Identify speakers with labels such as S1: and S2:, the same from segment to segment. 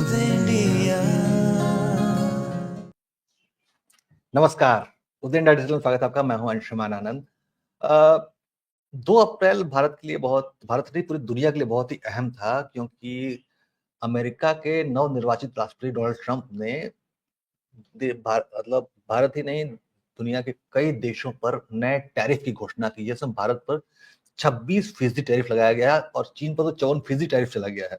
S1: India.
S2: नमस्कार, उदय India digital में स्वागत है आपका। मैं हूं अंशुमान आनंद। 2 अप्रैल भारत नहीं पूरी दुनिया के लिए बहुत ही अहम था, क्योंकि अमेरिका के नवनिर्वाचित राष्ट्रपति डोनाल्ड ट्रंप ने मतलब भारत ही नहीं, दुनिया के कई देशों पर नए टैरिफ की घोषणा की। जैसे भारत पर 26% टैरिफ लगाया गया है और चीन पर तो 54% टैरिफ चला गया है।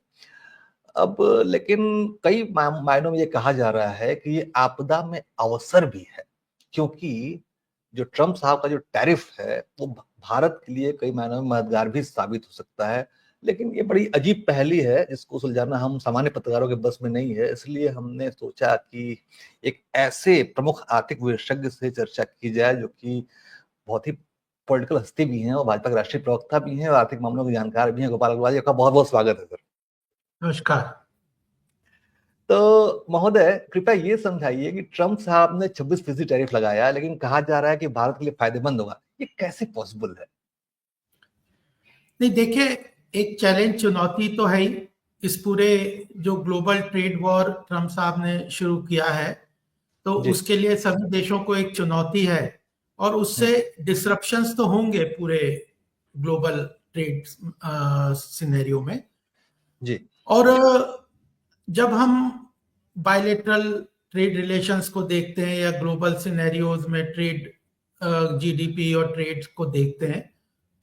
S2: अब लेकिन कई मायनों में ये कहा जा रहा है कि ये आपदा में अवसर भी है, क्योंकि जो ट्रंप साहब का जो टैरिफ है वो भारत के लिए कई मायनों में मददगार भी साबित हो सकता है। लेकिन ये बड़ी अजीब पहेली है जिसको सुलझाना हम सामान्य पत्रकारों के बस में नहीं है। इसलिए हमने सोचा कि एक ऐसे प्रमुख आर्थिक विशेषज्ञ से चर्चा की जाए जो कि बहुत ही पॉलिटिकल हस्ती भी हैं और भाजपा के राष्ट्रीय प्रवक्ता भी हैं और आर्थिक मामलों के जानकार भी हैं। गोपाल अग्रवाल जी, आपका बहुत बहुत स्वागत है सर।
S3: नमस्कार।
S2: तो महोदय, कृपया ये समझाइए कि ट्रंप साहब ने 26% टैरिफ लगाया, लेकिन कहा जा रहा है कि भारत के लिए फायदेमंद होगा। ये कैसे पॉसिबल है?
S3: नहीं, देखिए, एक चैलेंज, चुनौती तो है ही। इस पूरे जो ग्लोबल ट्रेड वॉर ट्रंप साहब ने शुरू किया है, तो उसके लिए सभी देशों को एक चुनौती है और उससे डिसरप्शंस तो होंगे पूरे ग्लोबल ट्रेड सिनेरियो में।
S2: जी।
S3: और जब हम बायलेटरल ट्रेड रिलेशंस को देखते हैं या ग्लोबल सिनेरियोज में ट्रेड जीडीपी और ट्रेड को देखते हैं,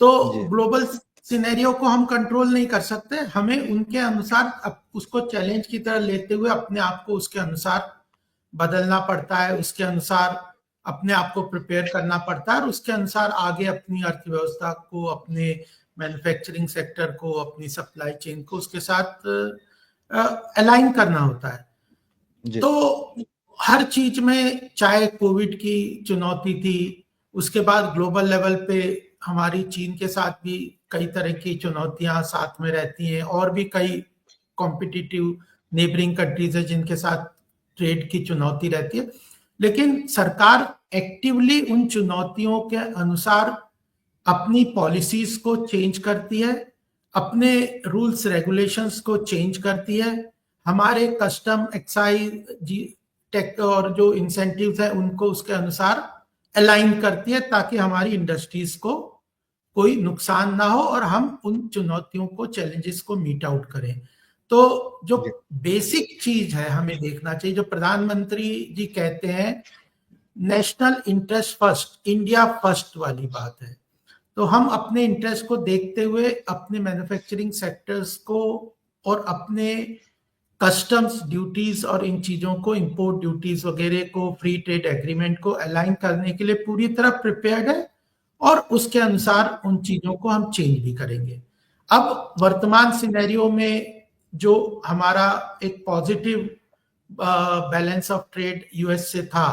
S3: तो ग्लोबल सिनेरियो को हम कंट्रोल नहीं कर सकते। हमें उनके अनुसार उसको चैलेंज की तरह लेते हुए अपने आप को उसके अनुसार बदलना पड़ता है, उसके अनुसार अपने आप को प्रिपेयर करना पड़ता है और उसके अनुसार आगे अपनी अर्थव्यवस्था को, अपने मैन्युफैक्चरिंग सेक्टर को, अपनी सप्लाई चेन को उसके साथ अलाइन करना होता है। तो हर चीज में, चाहे कोविड की चुनौती थी, उसके बाद ग्लोबल लेवल पे हमारी चीन के साथ भी कई तरह की चुनौतियां साथ में रहती हैं और भी कई कॉम्पिटिटिव नेबरिंग कंट्रीज है जिनके साथ ट्रेड की चुनौती रहती है। लेकिन सरकार एक्टिवली उन चुनौतियों के अनुसार अपनी पॉलिसीज को चेंज करती है, अपने रूल्स रेगुलेशंस को चेंज करती है, हमारे कस्टम, एक्साइज, टेक और जो इंसेंटिव्स है उनको उसके अनुसार अलाइन करती है, ताकि हमारी इंडस्ट्रीज को कोई नुकसान ना हो और हम उन चुनौतियों को, चैलेंजेस को मीट आउट करें। तो जो बेसिक चीज है हमें देखना चाहिए, जो प्रधानमंत्री जी कहते हैं, national interest first, India first वाली बात है। तो हम अपने इंटरेस्ट को देखते हुए अपने मैन्युफैक्चरिंग सेक्टर्स को और अपने कस्टम्स ड्यूटीज और इन चीजों को, इंपोर्ट ड्यूटीज वगैरह को, फ्री ट्रेड एग्रीमेंट को अलाइन करने के लिए पूरी तरह प्रिपेयर्ड है और उसके अनुसार उन चीजों को हम चेंज भी करेंगे। अब वर्तमान सिनेरियो में जो हमारा एक positive balance of trade US से था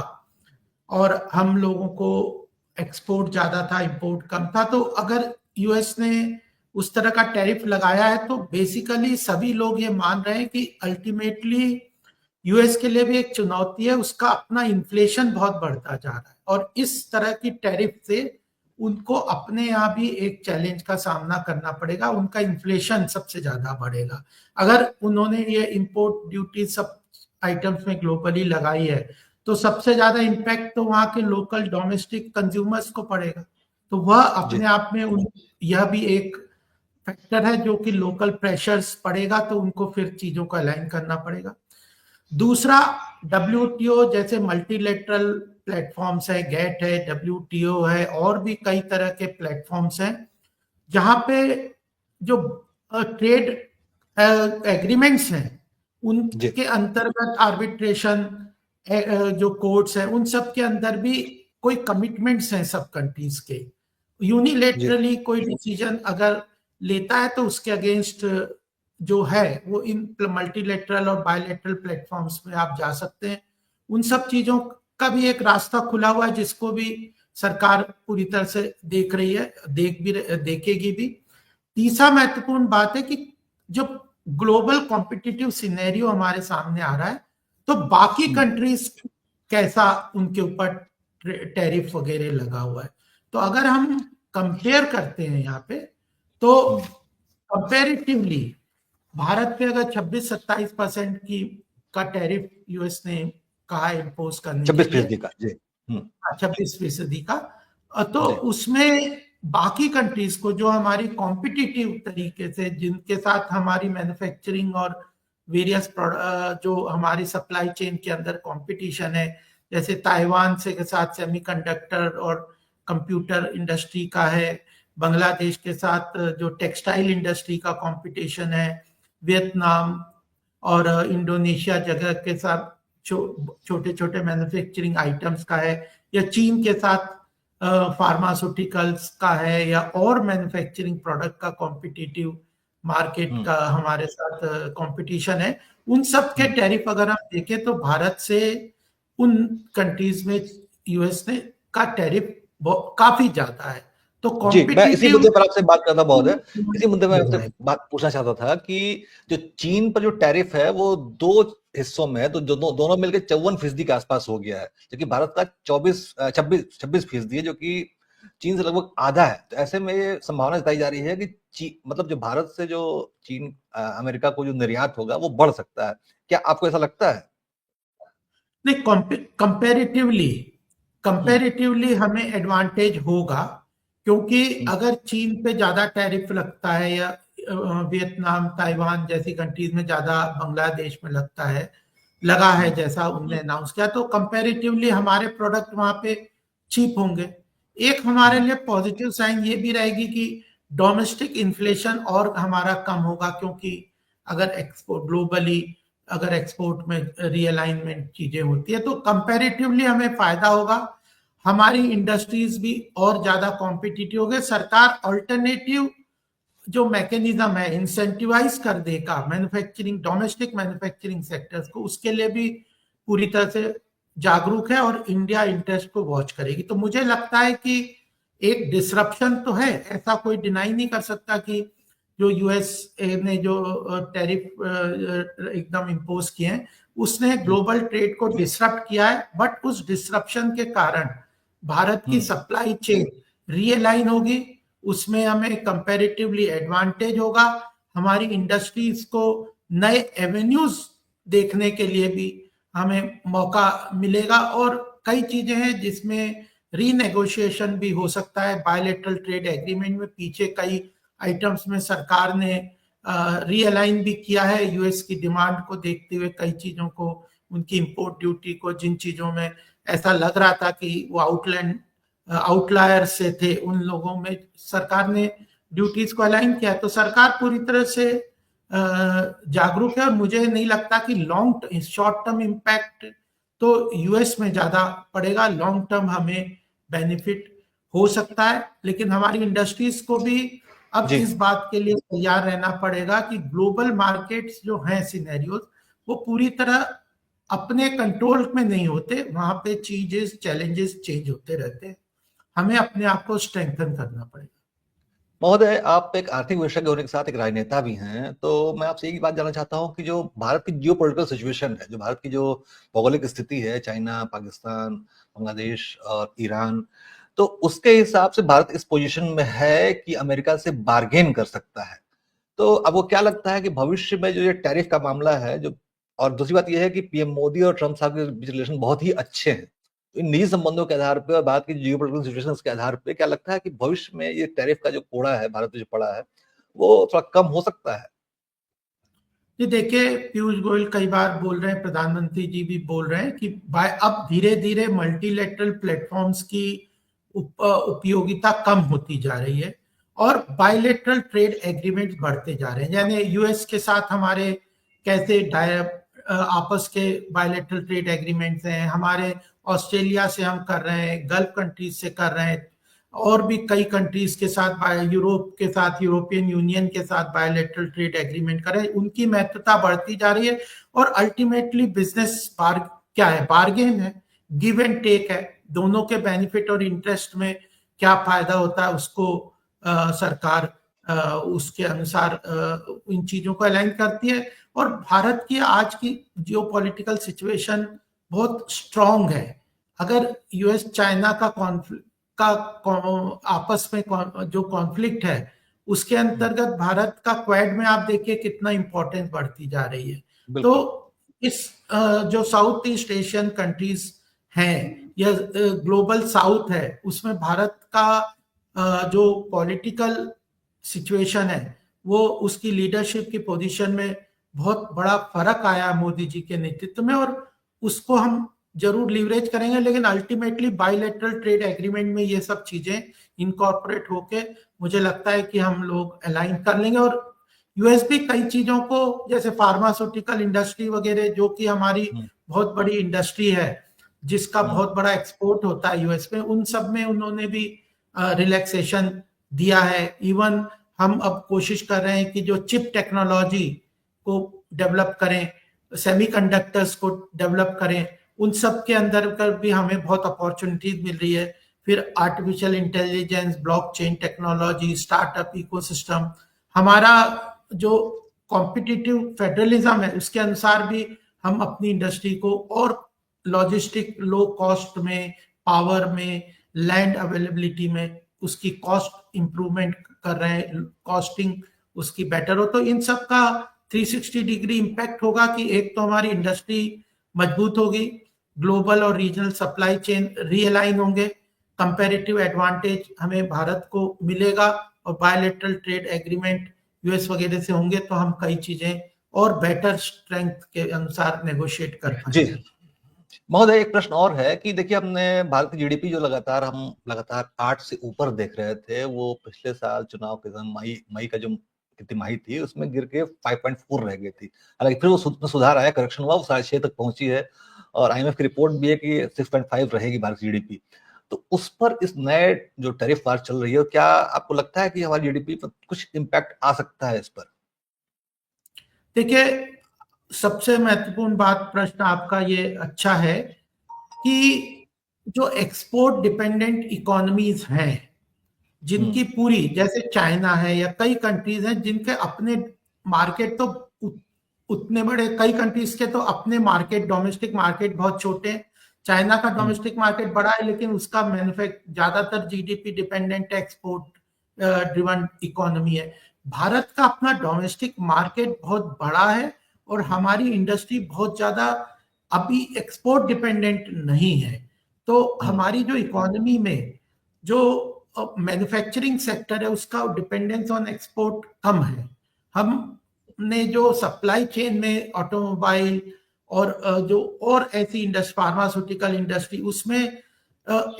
S3: और हम लोगों को एक्सपोर्ट ज्यादा था, इंपोर्ट कम था, तो अगर यूएस ने उस तरह का टैरिफ लगाया है तो बेसिकली सभी लोग ये मान रहे हैं कि अल्टीमेटली यूएस के लिए भी एक चुनौती है, उसका अपना इन्फ्लेशन बहुत बढ़ता जा रहा है और इस तरह की टैरिफ से उनको अपने यहाँ भी एक चैलेंज का सामना करना पड़ेगा। उनका इन्फ्लेशन सबसे ज्यादा बढ़ेगा। अगर उन्होंने ये इंपोर्ट ड्यूटी सब आइटम्स में ग्लोबली लगाई है तो सबसे ज्यादा इम्पैक्ट तो वहां के लोकल डोमेस्टिक कंज्यूमर्स को पड़ेगा। तो वह अपने आप में यह भी एक फैक्टर है जो कि लोकल प्रेशर्स पड़ेगा, तो उनको फिर चीजों को अलाइन करना पड़ेगा। दूसरा, डब्ल्यूटीओ जैसे मल्टीलेटरल प्लेटफॉर्म्स है, गेट है, डब्ल्यूटीओ है और भी कई तरह के प्लेटफॉर्म्स हैं जहां पे जो ट्रेड एग्रीमेंट्स हैं उनके अंतर्गत आर्बिट्रेशन जो कोर्ट्स है, उन सब के अंदर भी कोई कमिटमेंट्स हैं सब कंट्रीज के। यूनिलेटरली कोई डिसीजन अगर लेता है तो उसके अगेंस्ट जो है वो इन मल्टीलेटरल और बायलेटरल प्लेटफॉर्म्स में आप जा सकते हैं। उन सब चीजों का भी एक रास्ता खुला हुआ है जिसको भी सरकार पूरी तरह से देख रही है, देखेगी भी। तीसरा महत्वपूर्ण बात है कि जब ग्लोबल कॉम्पिटिटिव सिनेरियो हमारे सामने आ रहा है तो बाकी कंट्रीज कैसा उनके ऊपर टैरिफ वगैरह लगा हुआ है। तो अगर हम कंपेयर करते हैं यहाँ पे तो कंपैरेटिवली भारत पे अगर 26-27% की का टैरिफ यूएस ने कहा इम्पोज करने के
S2: 26%
S3: लिए,
S2: का जी।
S3: 26% का, तो
S2: जी।
S3: उसमें बाकी कंट्रीज को जो हमारी कॉम्पिटिटिव तरीके से, जिनके साथ हमारी मैन्युफैक्चरिंग और वेरियस जो हमारी सप्लाई चेन के अंदर कंपटीशन है, जैसे ताइवान से के साथ सेमीकंडक्टर और कंप्यूटर इंडस्ट्री का है, बांग्लादेश के साथ जो टेक्सटाइल इंडस्ट्री का कंपटीशन है, वियतनाम और इंडोनेशिया जगह के साथ छोटे छोटे मैन्युफैक्चरिंग आइटम्स का है, या चीन के साथ फार्मास्यूटिकल्स का है, या और मैन्युफैक्चरिंग प्रोडक्ट का कॉम्पिटिटिव मार्केट का हमारे साथ कंपटीशन है, उन सब के टैरिफ अगर हम देखें तो भारत से उन कंट्रीज में यूएस ने का टैरिफ काफी ज्यादा है। तो
S2: जी, मैं इसी
S3: कॉम्पिटिटिव
S2: मुद्दे पर आपसे बात करना बहुत है। इसी मुद्दे में आपसे बात पूछना चाहता था कि जो चीन पर जो टैरिफ है वो 2 हिस्सों में है, तो दोनों मिलकर 54% के आसपास हो गया है, जबकि भारत का 26% है, जो कि चीन से लगभग आधा है। तो ऐसे में ये संभावना जताई जा रही है कि मतलब जो भारत से जो चीन अमेरिका को जो निर्यात होगा वो बढ़ सकता है। क्या आपको ऐसा लगता है?
S3: नहीं, कंपेरेटिवली
S2: हम्म,
S3: कंपेरेटिवली हमें एडवांटेज होगा, क्योंकि अगर चीन पे ज्यादा टैरिफ लगता है, या वियतनाम ताइवान जैसी कंट्रीज में ज्यादा, बांग्लादेश में लगता है, लगा है
S2: हम्म,
S3: जैसा उनने अनाउंस किया, तो कंपेरेटिवली हमारे प्रोडक्ट वहां पे चीप होंगे। एक हमारे
S2: हम्म,
S3: लिए पॉजिटिव साइन ये भी रहेगी कि डोमेस्टिक इन्फ्लेशन और हमारा कम होगा, क्योंकि अगर एक्सपोर्ट ग्लोबली, अगर एक्सपोर्ट में रीअलाइनमेंट चीजें होती है तो कंपैरेटिवली हमें फायदा होगा। हमारी इंडस्ट्रीज भी और ज्यादा कॉम्पिटिटिव हो गए। सरकार अल्टरनेटिव जो मैकेनिज्म है इंसेंटिवाइज कर देगा मैन्युफैक्चरिंग, डोमेस्टिक मैन्युफैक्चरिंग सेक्टर्स को, उसके लिए भी पूरी तरह से जागरूक है और इंडिया इंटरेस्ट को वॉच करेगी। तो मुझे लगता है कि एक डिसरप्शन तो है, ऐसा कोई डिनाई नहीं कर सकता कि जो यूएस ने जो टैरिफ एकदम इम्पोज किए हैं, उसने ग्लोबल ट्रेड को डिसरप्ट किया है, बट उस डिसरप्शन के कारण भारत की
S2: हम्म,
S3: सप्लाई चेन रीअलाइन होगी, उसमें हमें कंपैरेटिवली एडवांटेज होगा, हमारी इंडस्ट्रीज को नए एवेन्यूज देखने के लिए भी हमें मौका मिलेगा, और कई चीजें हैं जिसमें रीनेगोशिएशन भी हो सकता है। बायलैटरल ट्रेड एग्रीमेंट में पीछे कई आइटम्स में सरकार ने रीअलाइन भी किया है यूएस की डिमांड को देखते हुए, कई चीजों को, उनकी इंपोर्ट ड्यूटी को, जिन चीजों में ऐसा लग रहा था कि वो आउटलायर से थे, उन लोगों में सरकार ने ड्यूटीज को अलाइन किया। तो सरकार पूरी तरह से जागरूक है, और मुझे नहीं लगता कि शॉर्ट टर्म इम्पैक्ट तो यूएस में ज्यादा पड़ेगा, लॉन्ग टर्म हमें बेनिफिट हो सकता है। लेकिन हमारी इंडस्ट्रीज को भी अब
S2: जी।
S3: इस बात के लिए तैयार रहना पड़ेगा कि ग्लोबल मार्केट्स जो हैं सिनेरियोज, वो पूरी तरह अपने कंट्रोल में नहीं होते, वहां पे चीजेस चैलेंजेस चेंज होते रहते हैं, हमें अपने आप को स्ट्रेंथन करना पड़ेगा।
S2: महोदय, आप एक आर्थिक विशेषज्ञ होने के साथ एक राजनेता भी हैं, तो मैं आपसे एक बात जानना चाहता हूँ कि जो भारत की जियोपॉलिटिकल सिचुएशन है, जो भारत की जो भौगोलिक स्थिति है, चाइना, पाकिस्तान, बांग्लादेश और ईरान, तो उसके हिसाब से भारत इस पोजीशन में है कि अमेरिका से बार्गेन कर सकता है। तो आपको क्या लगता है कि भविष्य में जो ये टैरिफ का मामला है, जो और दूसरी बात ये है कि पीएम मोदी और ट्रम्प साहब के बीच रिलेशन बहुत ही अच्छे हैं। तो इन निजी संबंधों के आधार पे और भारत की जियोपॉलिटिकल सिचुएशंस के आधार पे क्या लगता है कि भविष्य में ये टैरिफ का जो कोड़ा है, भारत में जो पड़ा है, वो थोड़ा कम हो सकता है?
S3: ये देखिए, पीयूष गोयल कई बार बोल रहे हैं, प्रधानमंत्री जी भी बोल रहे हैं कि अब धीरे धीरे मल्टीलेटरल प्लेटफॉर्म्स की उपयोगिता कम होती जा रही है, और बायलेटरल ट्रेड एग्रीमेंट्स बढ़ते जा रहे हैं। यानी यूएस के साथ हमारे कैसे आपस के बायलेटरल ट्रेड एग्रीमेंट्स हैं, हमारे ऑस्ट्रेलिया से हम कर रहे हैं, गल्फ कंट्रीज से कर रहे हैं, और भी कई कंट्रीज के साथ, यूरोप के साथ, यूरोपियन यूनियन के साथ बायलैटरल ट्रेड एग्रीमेंट करें, उनकी महत्वता बढ़ती जा रही है। और अल्टीमेटली बिजनेस क्या है, बार्गेन है, गिव एंड टेक है, दोनों के बेनिफिट और इंटरेस्ट में क्या फायदा होता है उसको सरकार उसके अनुसार इन चीजों को अलाइन करती है। और भारत की आज की जियोपॉलिटिकल सिचुएशन बहुत स्ट्रांग है। अगर यूएस चाइना का आपस में जो कॉन्फ्लिक्ट है उसके अंतर्गत भारत का क्वाड में आप देखिए कितना इंपॉर्टेंस बढ़ती जा रही है। तो
S2: बिल्कुल।
S3: इस जो साउथ ईस्ट एशियन कंट्रीज हैं या ग्लोबल साउथ है, उसमें भारत का जो पॉलिटिकल सिचुएशन है, वो उसकी लीडरशिप की पोजीशन में बहुत बड़ा फर्क आया मोदी जी के नेतृत्व में, और उसको हम जरूर लीवरेज करेंगे। लेकिन अल्टीमेटली बायलैटरल ट्रेड एग्रीमेंट में ये सब चीजें इनकॉर्पोरेट होके मुझे लगता है कि हम लोग अलाइन कर लेंगे। और यूएस भी कई चीजों को, जैसे फार्मास्यूटिकल इंडस्ट्री वगैरह, जो कि हमारी बहुत बड़ी इंडस्ट्री है, जिसका बहुत बड़ा एक्सपोर्ट होता है यूएस में, उन सब में उन्होंने भी रिलैक्सेशन दिया है। इवन हम अब कोशिश कर रहे हैं कि जो चिप टेक्नोलॉजी को डेवलप करें, सेमीकंडक्टर्स को डेवलप करें, उन सब के अंदर कर भी हमें बहुत अपॉर्चुनिटीज मिल रही है। फिर artificial intelligence, blockchain technology, startup ecosystem, हमारा जो कॉम्पिटिटिव फेडरलिज्म है उसके अनुसार भी हम अपनी इंडस्ट्री को और लॉजिस्टिक लो कॉस्ट में, पावर में, लैंड अवेलेबिलिटी में उसकी कॉस्ट इंप्रूवमेंट कर रहे हैं, कॉस्टिंग उसकी बेटर हो। तो इन सब का 360 डिग्री इम्पैक्ट होगा कि एक तो हमारी इंडस्ट्री मजबूत होगी, ग्लोबल और रीजनल सप्लाई चेन रीअलाइन होंगे, कंपैरेटिव एडवांटेज हमें भारत को मिलेगा, और बायलैटरल ट्रेड एग्रीमेंट यूएस वगैरह से होंगे तो हम कई चीजें और बेटर स्ट्रेंथ के अनुसार नेगोशिएट कर पाएंगे।
S2: जी महोदय, एक प्रश्न और है कि देखिए हमने भारत की जीडीपी जो लगातार 8 से ऊपर देख रहे थे, वो पिछले साल चुनाव के समय मई का जो तिमाही थी उसमें गिर के 5.4 रह गई थी। हालांकि फिर वो सुधार आया, करेक्शन हुआ, वो 6.5 तक पहुंची है, और आईएमएफ की रिपोर्ट भी है कि 6.5 रहेगी भारत की जीडीपी। तो उस पर इस नए जो टैरिफ वार चल रही है, क्या आपको लगता है कि हमारी जीडीपी पर कुछ इम्पैक्ट आ सकता है इस पर?
S3: देखिए, सबसे महत्वपूर्ण बात, प्रश्न आपका ये अच्छा है कि जो एक्सपोर्ट डिपेंडेंट इकोनॉमीज हैं, जिनकी पूरी, जैसे चाइना है या कई कंट्रीज हैं जिनके अपने मार्केट तो उतने बड़े, कई कंट्रीज के तो अपने मार्केट, डोमेस्टिक मार्केट बहुत छोटे हैं। चाइना का डोमेस्टिक मार्केट बड़ा है, लेकिन उसका मैन्युफैक्चर ज्यादातर GDP dependent export driven economy है। भारत का अपना डोमेस्टिक मार्केट बहुत बड़ा है, और हमारी इंडस्ट्री बहुत ज्यादा अभी एक्सपोर्ट डिपेंडेंट नहीं है। तो हमारी जो इकोनॉमी में जो मैन्युफैक्चरिंग सेक्टर है, उसका डिपेंडेंस ऑन एक्सपोर्ट कम है। हमने जो सप्लाई चेन में ऑटोमोबाइल और जो और ऐसी इंडस्ट्री, फार्मास्यूटिकल इंडस्ट्री, उसमें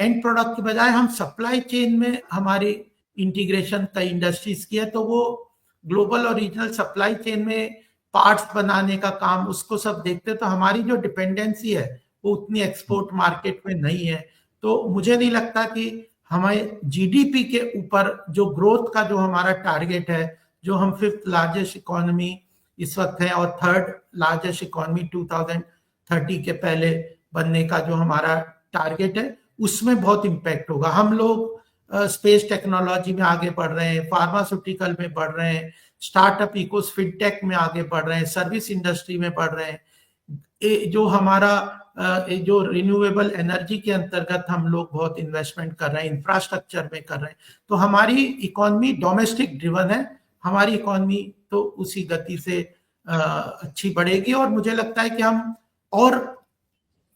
S3: एंड प्रोडक्ट के बजाय हम सप्लाई चेन में हमारी इंटीग्रेशन कई इंडस्ट्रीज की है, तो वो ग्लोबल और रीजनल सप्लाई चेन में पार्ट्स बनाने का काम, उसको सब देखते, तो हमारी जो डिपेंडेंसी है वो उतनी एक्सपोर्ट मार्केट में नहीं है। तो मुझे नहीं लगता कि हमें जीडीपी के ऊपर जो ग्रोथ का जो हमारा टारगेट है, जो हम 5th लार्जेस्ट इकोनॉमी इस वक्त है और 3rd लार्जेस्ट इकोनॉमी 2030 के पहले बनने का जो हमारा टारगेट है, उसमें बहुत इम्पैक्ट होगा। हम लोग स्पेस टेक्नोलॉजी में आगे बढ़ रहे हैं, फार्मास्यूटिकल में बढ़ रहे हैं, स्टार्टअप इकोस फिनटेक में आगे बढ़ रहे हैं, सर्विस इंडस्ट्री में बढ़ रहे हैं। जो हमारा जो रिन्यूएबल एनर्जी के अंतर्गत हम लोग बहुत इन्वेस्टमेंट कर रहे हैं, इंफ्रास्ट्रक्चर में कर रहे हैं। तो हमारी इकोनॉमी डोमेस्टिक ड्रिवन है, हमारी इकोनॉमी तो उसी गति से अच्छी बढ़ेगी। और मुझे लगता है कि हम और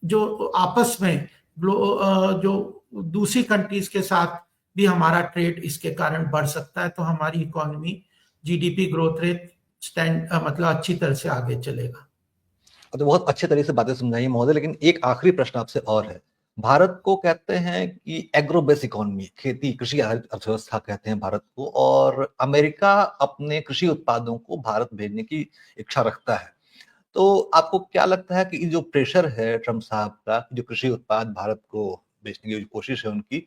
S3: जो आपस में जो दूसरी कंट्रीज के साथ भी हमारा ट्रेड इसके कारण बढ़ सकता है, तो हमारी इकोनॉमी जीडीपी ग्रोथ रेट मतलब अच्छी तरह से आगे चलेगा।
S2: तो बहुत अच्छे तरीके से बातें समझाई महोदय, लेकिन एक आखिरी प्रश्न आपसे और है। भारत को कहते हैं कि एग्रो बेस इकोनॉमी, खेती कृषि आधारित अर्थव्यवस्था कहते हैं भारत को, और अमेरिका अपने कृषि उत्पादों को भारत भेजने की इच्छा रखता है। तो आपको क्या लगता है कि जो प्रेशर है ट्रम्प साहब का, जो कृषि उत्पाद भारत को बेचने की जो कोशिश है उनकी,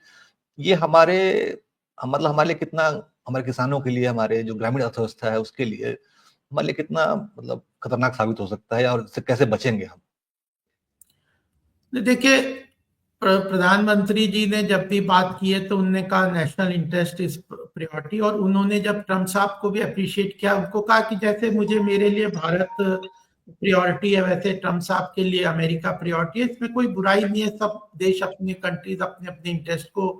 S2: ये मतलब हमारे लिए कितना, हमारे किसानों के लिए, हमारे जो ग्रामीण अर्थव्यवस्था है उसके लिए हमारे लिए कितना मतलब खतरनाक साबित हो सकता है, और इससे कैसे बचेंगे हम?
S3: देखिए, प्रधानमंत्री जी ने जब भी बात की है तो उन्होंने कहा नेशनल इंटरेस्ट इज प्रायोरिटी, और उन्होंने जब ट्रम्प साहब को भी अप्रिशिएट किया, उनको कहा कि जैसे मेरे लिए भारत प्रायोरिटी है, वैसे ट्रम्प साहब के लिए अमेरिका प्रायोरिटी है। इसमें कोई बुराई नहीं है, सब देश अपनी कंट्रीज अपने अपने इंटरेस्ट को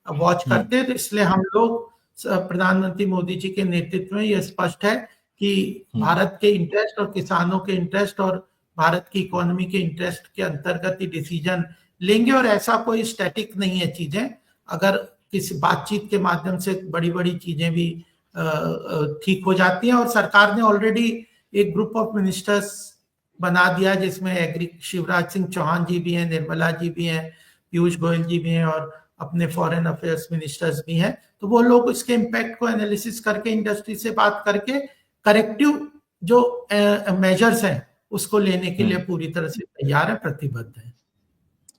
S3: वॉच करते हैं। तो इसलिए हम लोग प्रधानमंत्री मोदी जी के नेतृत्व में यह स्पष्ट है कि भारत के इंटरेस्ट और किसानों के इंटरेस्ट और भारत की इकोनॉमी के इंटरेस्ट के अंतर्गत ही डिसीजन लेंगे, और ऐसा कोई स्टैटिक नहीं है चीजें। अगर किसी बातचीत के माध्यम से बड़ी बड़ी चीजें भी ठीक हो जाती हैं, और सरकार ने ऑलरेडी एक ग्रुप ऑफ मिनिस्टर्स बना दिया जिसमें शिवराज सिंह चौहान जी भी हैं, निर्मला जी भी हैं, पीयूष गोयल जी भी हैं और अपने फॉरेन अफेयर्स मिनिस्टर्स भी हैं। तो वो लोग इसके इम्पैक्ट को एनालिसिस करके इंडस्ट्री से बात करके करेक्टिव जो मेजर्स हैं उसको लेने के लिए पूरी तरह से तैयार है, प्रतिबद्ध है।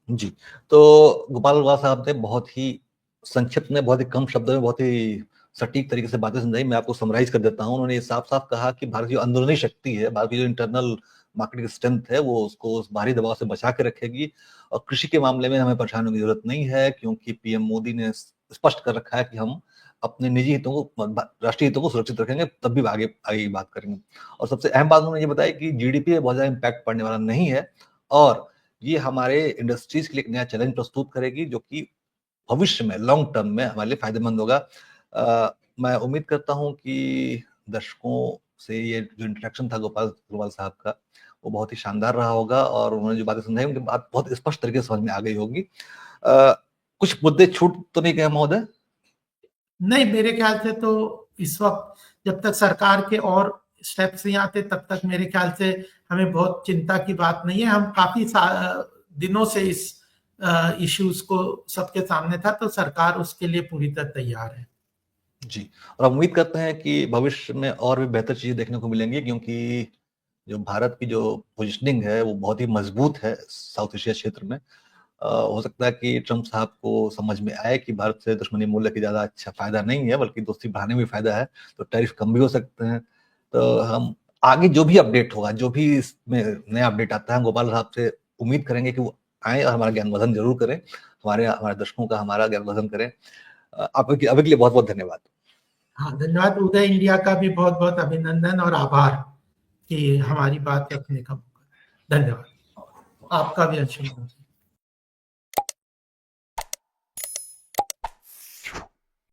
S2: जी, तो गोपाल अग्रवाल साहब ने बहुत ही संक्षिप्त में, बहुत ही कम शब्दों में, बहुत ही सटीक तरीके से बातें समझाई। मैं आपको समराइज कर देता हूं। उन्होंने ये साफ साफ कहा कि भारत की जो अंदरूनी शक्ति है, भारत की जो इंटरनल मार्केट की स्ट्रेंथ है, वो उसको उस बाहरी दबाव से बचा के रखेगी, और कृषि के मामले में हमें परेशान होने की जरूरत नहीं है, क्योंकि पीएम मोदी ने स्पष्ट कर रखा है कि हम अपने निजी हितों को, राष्ट्रीय हितों को सुरक्षित रखेंगे, तब भी आगे आगे बात करेंगे। और सबसे अहम बात उन्होंने ये बताया कि जीडीपी में बहुत ज्यादा इम्पैक्ट पड़ने वाला नहीं है, और ये हमारे इंडस्ट्रीज के लिए एक नया चैलेंज प्रस्तुत करेगी, जो कि भविष्य में लॉन्ग टर्म में हमारे लिए फायदेमंद होगा। मैं उम्मीद करता हूं कि दर्शकों से ये जो इंटरेक्शन था गोपाल अग्रवाल साहब का, वो बहुत ही शानदार रहा होगा, और उन्होंने जो बातें समझाई उनकी बात बहुत स्पष्ट तरीके से समझ में आ गई होगी। कुछ मुद्दे छूट तो नहीं गए महोदय?
S3: नहीं, मेरे ख्याल से तो इस वक्त जब तक सरकार के और स्टेप्स नहीं आते तब तक मेरे ख्याल से हमें बहुत चिंता की बात नहीं है। हम काफी दिनों से इस इश्यूज को सबके सामने था, तो सरकार उसके लिए पूरी तरह तैयार है।
S2: जी, और उम्मीद करते हैं कि भविष्य में और भी बेहतर चीजें देखने को मिलेंगी, क्योंकि जो भारत की जो पोजिशनिंग है वो बहुत ही मजबूत है साउथ एशिया क्षेत्र में। हो सकता है कि ट्रंप साहब को समझ में आए कि भारत से दुश्मनी मूल्य की ज्यादा अच्छा फायदा नहीं है, बल्कि दोस्ती बढ़ाने में फायदा है, तो टैरिफ कम भी हो सकते हैं। तो हम आगे जो भी अपडेट होगा, जो भी इसमें नया अपडेट आता है, हम गोपाल साहब से उम्मीद करेंगे कि वो आए और हमारा ज्ञानवर्धन जरूर करें, हमारे दर्शकों का हमारा ज्ञानवर्धन करें। अभी के लिए बहुत बहुत धन्यवाद।
S3: हाँ, धन्यवाद। उदय इंडिया का भी बहुत बहुत अभिनंदन और आभार कि हमारी बात रखने का मौका। धन्यवाद। आपका भी आशीर्वाद।